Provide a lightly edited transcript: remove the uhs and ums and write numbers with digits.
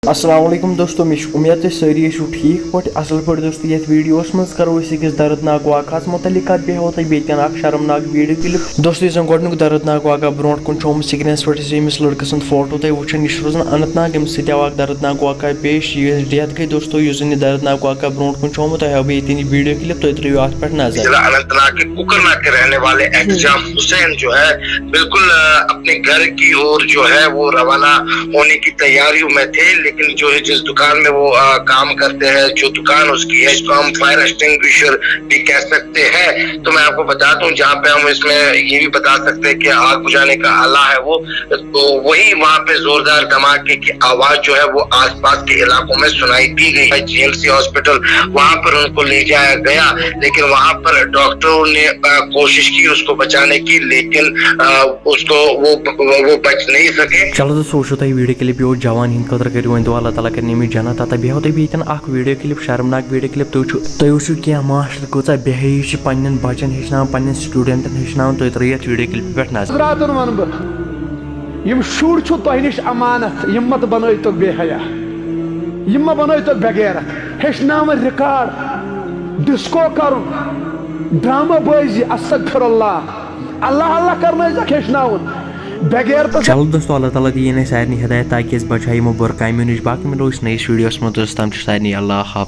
السلام علیکم دوستو میں امید تھی ساری ٹھیک پہ اصل پہ دوستو یہ ویڈیو مز کرو أکس دردناک واقعہ متعلق کت بیو تہ بیتن اخ شرمناک ویڈیو کلپ دوستو زن گۄڈنیُک دردناک واقعہ برونٹ کن چھ سکرینس پہ یمس لڑکہ سند فوٹو تھی وچھان یہ روزان اننت ناگ امس سۭتۍ آو اکھ دردناک واقعہ پیش یہ ڈیتھ گئی دوستو اس زن یہ دردناک واقعہ برونٹ کن چھ تہ ہاو بہ یہ ویڈیو کلپ تھی ترٛٲیِو ات پہ نظر. ضلع اننت ناگ کے کوکرناگ کے رہنے والے احتجام حسین جو ہے بالکل اپنے گھر کی اور جو ہے وہ روانہ ہونے کی تیاریوں میں تھے، لیکن جو ہے جس دکان میں وہ کام کرتے ہیں، جو دکان اس کی ہے اس کو ہم فائر ایکسٹنگوشر بھی کہہ سکتے ہیں. تو میں آپ کو بتا دوں جہاں پہ ہم اس میں یہ بھی بتا سکتے ہیں کہ آگ بجھانے کا آلہ ہے وہ، تو وہی وہاں پہ زوردار دھماکے کی آواز جو ہے وہ آس پاس کے علاقوں میں سنائی دی گئی. جی ایل سی ہاسپٹل وہاں پر ان کو لے جایا گیا، لیکن وہاں پر ڈاکٹروں نے کوشش کی اس کو بچانے کی، لیکن اس کو وہ بچ نہیں سکے. چلو دوستو وچھو تۄہہِ ویڈیو کلپ یہ جوان ہند خاطر کٔرِو وۄنۍ دعا اللہ تعالیٰ کرِ أمِس جنت عطا. بیٚیہِ ہاو تۄہہِ بیٚیہِ اکھ ویڈیو کلپ شرمناک ویڈیو کلپ تُہۍ وٕچھِو کینٛہہ ماسٹر کۭژاہ بے حیٲیی چھِ پننٮ۪ن بچن ہیٚچھناوان، پننٮ۪ن سٹوٗڈنٹن ہیٚچھناوان. تُہۍ ترٛٲیِو یتھ ویڈیو کلپہِ پٮ۪ٹھ نظر. حضراتن ون بہٕ یِم شُرۍ چھُ تۄہہِ نِش امانت، یِم مت بنٲیتوکھ بے حیا، یِم مہ بنٲیتوکھ بغیرت. ہیٚچھناوان رِکاڈ ڈسکو کرُن، ڈرامہ بٲزی، استغفر اللہ، اللہ اللہ کرنٲیزکھ ہیٚچھناوُن بغیر. چلو دوستو اللہ تعالیٰ دِیِن اَسہِ سارنٕے ہدایت تاکہ أسۍ بچاو یِمو بُرٕ کامیو نِش. باقٕے مِلو أسۍ نٔیِس ویڈیوس منٛز. توٚتَس تام چھُ سارنٕے اللہ حافظ.